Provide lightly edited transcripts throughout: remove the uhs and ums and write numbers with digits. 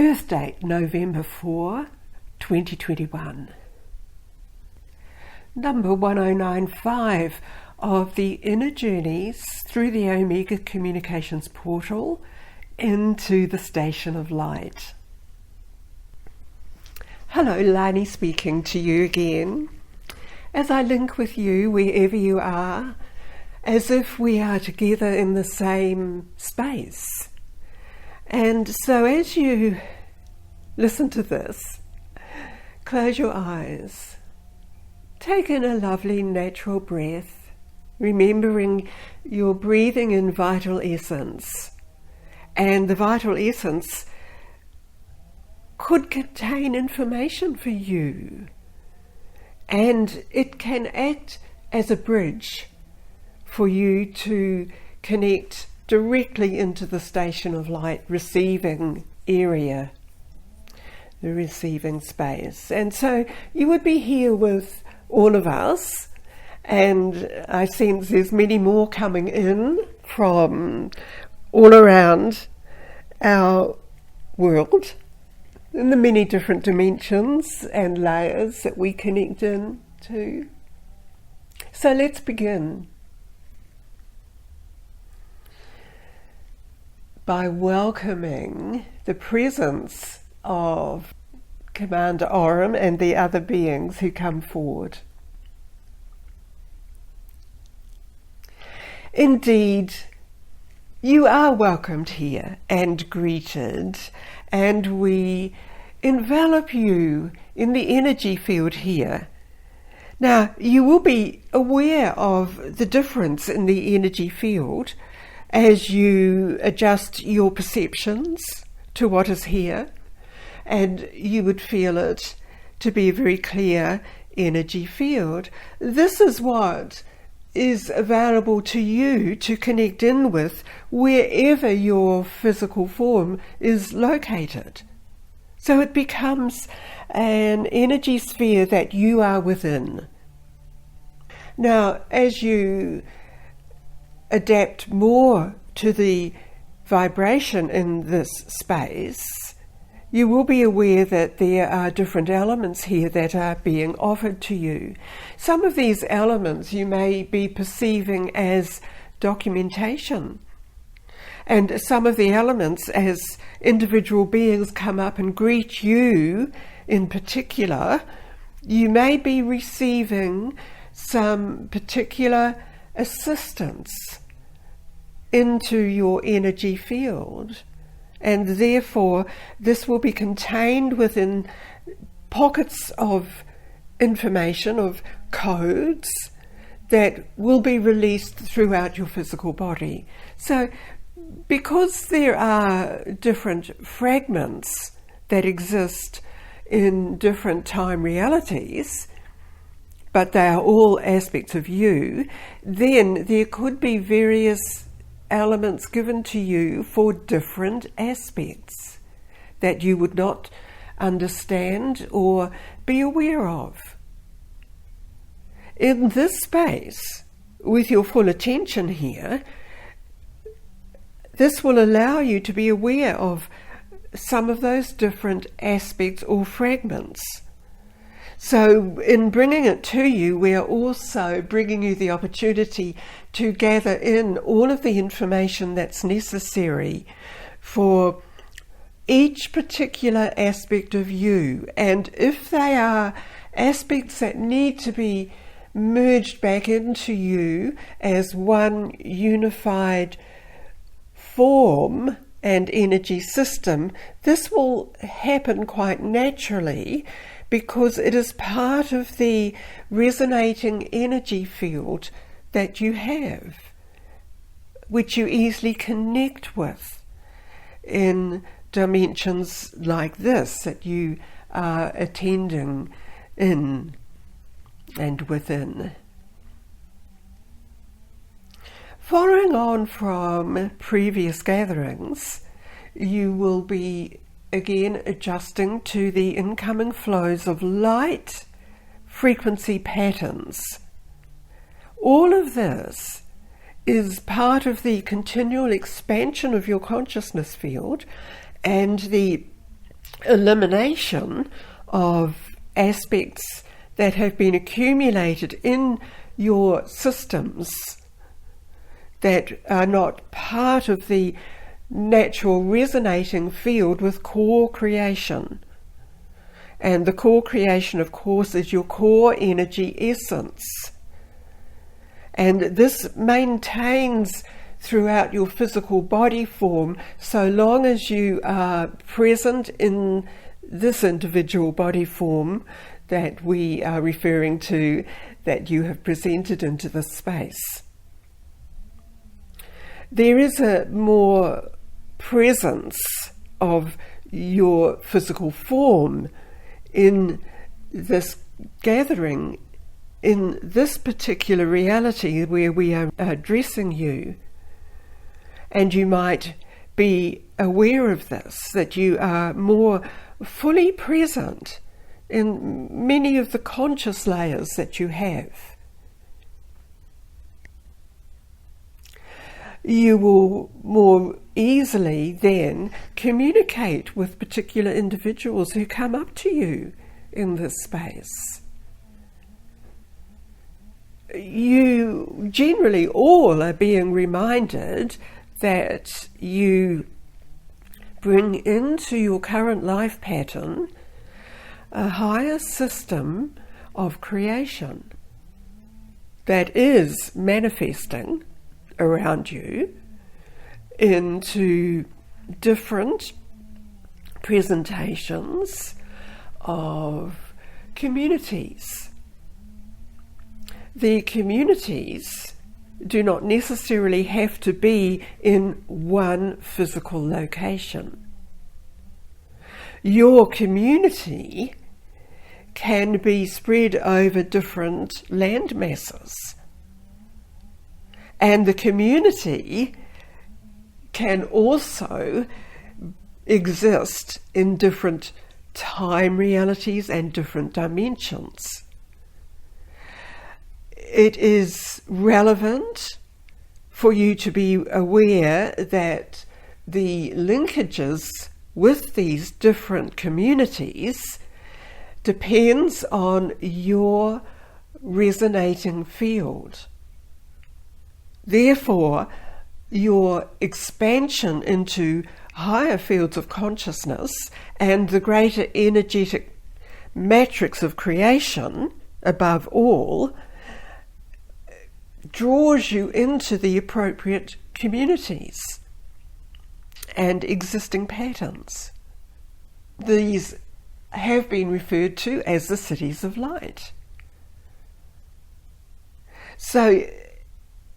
Birth date November 4, 2021. Number 1095 of the Inner Journeys through the Omega Communications Portal into the Station of Light. Hello, Lani speaking to you again, as I link with you wherever you are, as if we are together in the same space. And so as you listen to this, close your eyes, take in a lovely natural breath, remembering you're breathing in vital essence, and the vital essence could contain information for you, and it can act as a bridge for you to connect directly into the Station of Light receiving area, the receiving space. And so you would be here with all of us, and I sense there's many more coming in from all around our world, in the many different dimensions and layers that we connect in to. So let's begin by welcoming the presence of Commander Aurum and the other beings who come forward. Indeed, you are welcomed here and greeted, and we envelop you in the energy field here. Now, you will be aware of the difference in the energy field as you adjust your perceptions to what is here, and you would feel it to be a very clear energy field. This is what is available to you to connect in with wherever your physical form is located. So it becomes an energy sphere that you are within. Now, as you adapt more to the vibration in this space, you will be aware that there are different elements here that are being offered to you. Some of these elements you may be perceiving as documentation, and some of the elements, as individual beings come up and greet you in particular, you may be receiving some particular assistance into your energy field. And therefore, this will be contained within pockets of information, of codes, that will be released throughout your physical body. So, because there are different fragments that exist in different time realities, but they are all aspects of you, then there could be various elements given to you for different aspects that you would not understand or be aware of. In this space, with your full attention here, this will allow you to be aware of some of those different aspects or fragments. So in bringing it to you, we are also bringing you the opportunity to gather in all of the information that's necessary for each particular aspect of you. And if they are aspects that need to be merged back into you as one unified form and energy system, this will happen quite naturally, because it is part of the resonating energy field that you have, which you easily connect with in dimensions like this that you are attending in and within. Following on from previous gatherings, you will be again adjusting to the incoming flows of light frequency patterns. All of this is part of the continual expansion of your consciousness field and the elimination of aspects that have been accumulated in your systems that are not part of the natural resonating field with core creation. And the core creation, of course, is your core energy essence. And this maintains throughout your physical body form so long as you are present in this individual body form that we are referring to, that you have presented into this space. There is a more presence of your physical form in this gathering, in this particular reality where we are addressing you. And you might be aware of this, that you are more fully present in many of the conscious layers that you have. You will more easily then communicate with particular individuals who come up to you in this space. You generally all are being reminded that you bring into your current life pattern a higher system of creation that is manifesting around you into different presentations of communities. The communities do not necessarily have to be in one physical location. Your community can be spread over different land masses. And the community can also exist in different time realities and different dimensions. It is relevant for you to be aware that the linkages with these different communities depends on your resonating field. Therefore, your expansion into higher fields of consciousness and the greater energetic matrix of creation, above all, draws you into the appropriate communities and existing patterns. These have been referred to as the cities of light. So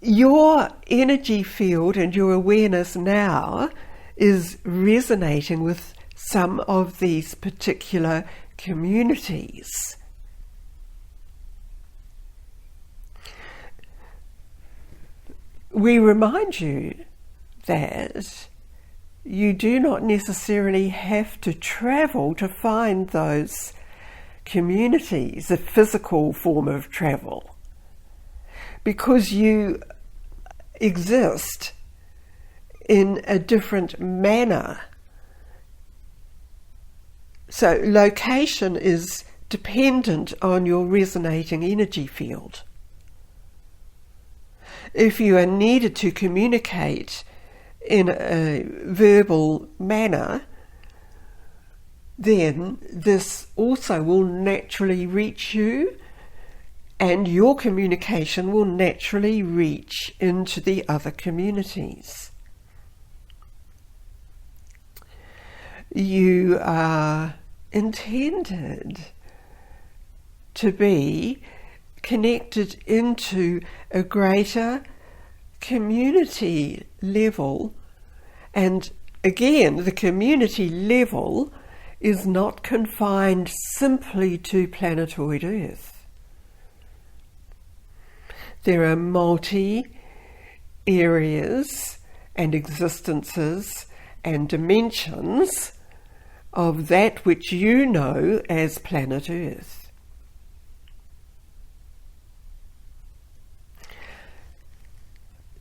your energy field and your awareness now is resonating with some of these particular communities. We remind you that you do not necessarily have to travel to find those communities, a physical form of travel, because you exist in a different manner. So location is dependent on your resonating energy field. If you are needed to communicate in a verbal manner, then this also will naturally reach you, and your communication will naturally reach into the other communities. You are intended to be connected into a greater community level, and again, the community level is not confined simply to planetoid Earth. There are multi-areas and existences and dimensions of that which you know as planet Earth.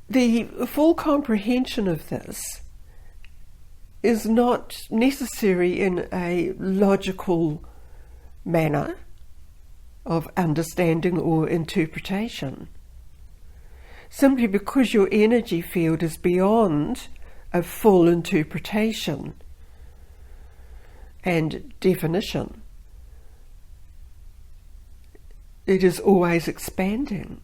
The full comprehension of this is not necessary in a logical manner of understanding or interpretation. Simply because your energy field is beyond a full interpretation and definition. It is always expanding.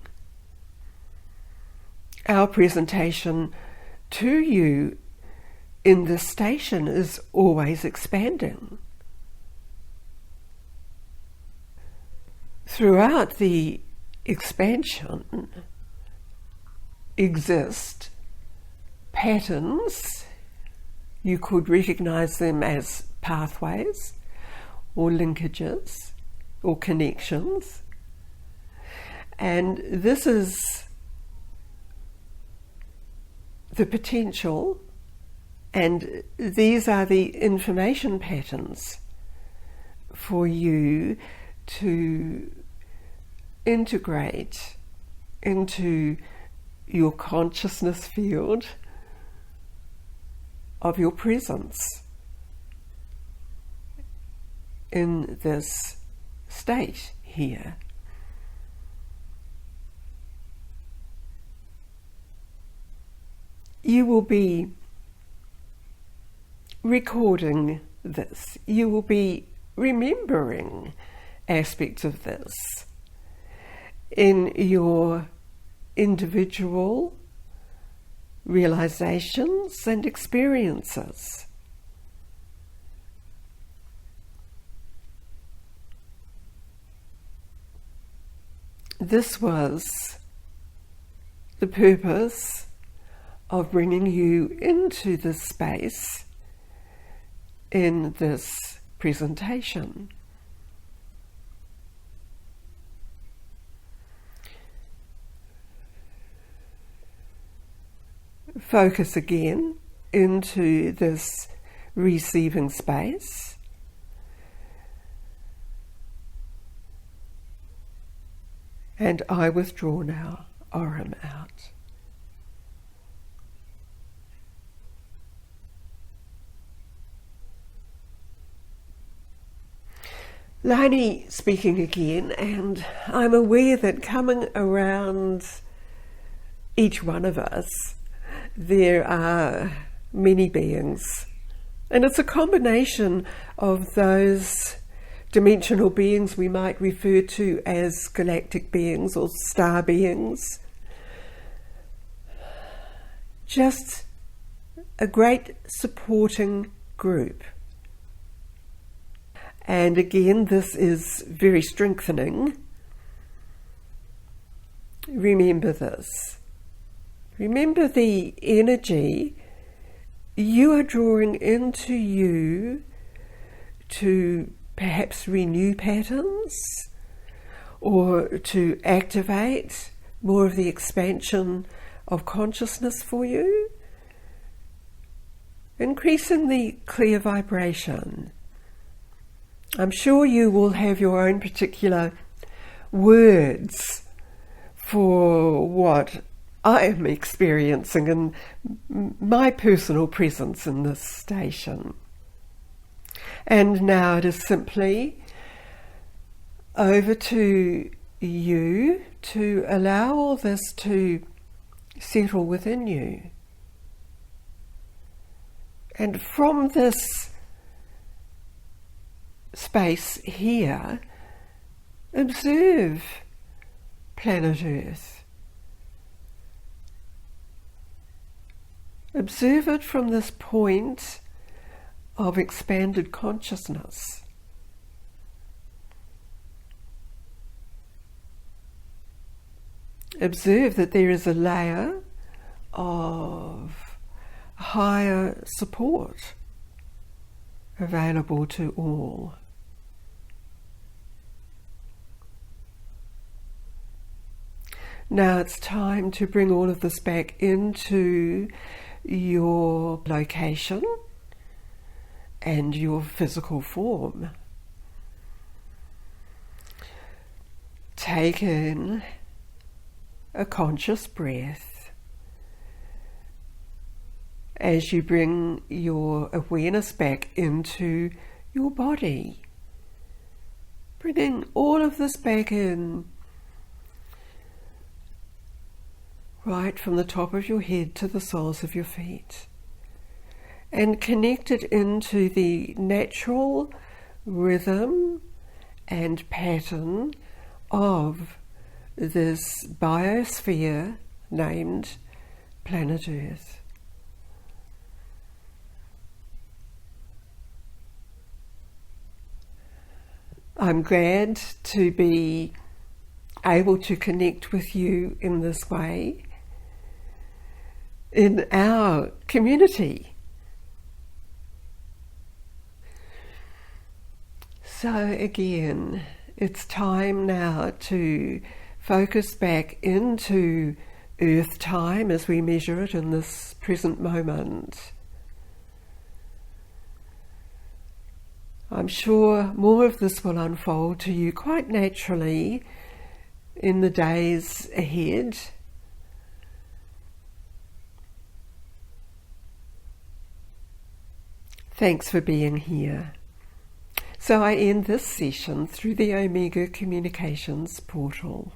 Our presentation to you in this station is always expanding. Throughout the expansion exist patterns. You could recognize them as pathways or linkages or connections. And this is the potential, and these are the information patterns for you to integrate into your consciousness field of your presence in this state here. You will be recording this. You will be remembering aspects of this in your individual realizations and experiences. This was the purpose of bringing you into this space in this presentation. Focus again into this receiving space. And I withdraw now, Aurum out. Laini speaking again, and I'm aware that coming around each one of us, there are many beings, and it's a combination of those dimensional beings we might refer to as galactic beings or star beings. Just a great supporting group. And again, this is very strengthening. Remember this. Remember the energy you are drawing into you to perhaps renew patterns or to activate more of the expansion of consciousness for you, increasing the clear vibration. I'm sure you will have your own particular words for what I am experiencing in my personal presence in this station. And now it is simply over to you to allow all this to settle within you. And from this space here, observe planet Earth. Observe it from this point of expanded consciousness. Observe that there is a layer of higher support available to all. Now it's time to bring all of this back into your location and your physical form. Take in a conscious breath as you bring your awareness back into your body. Bringing all of this back in, right from the top of your head to the soles of your feet, and connect it into the natural rhythm and pattern of this biosphere named planet Earth. I'm glad to be able to connect with you in this way in our community. So again, it's time now to focus back into Earth time as we measure it in this present moment. I'm sure more of this will unfold to you quite naturally in the days ahead. Thanks for being here. So I end this session through the Omega Communications portal.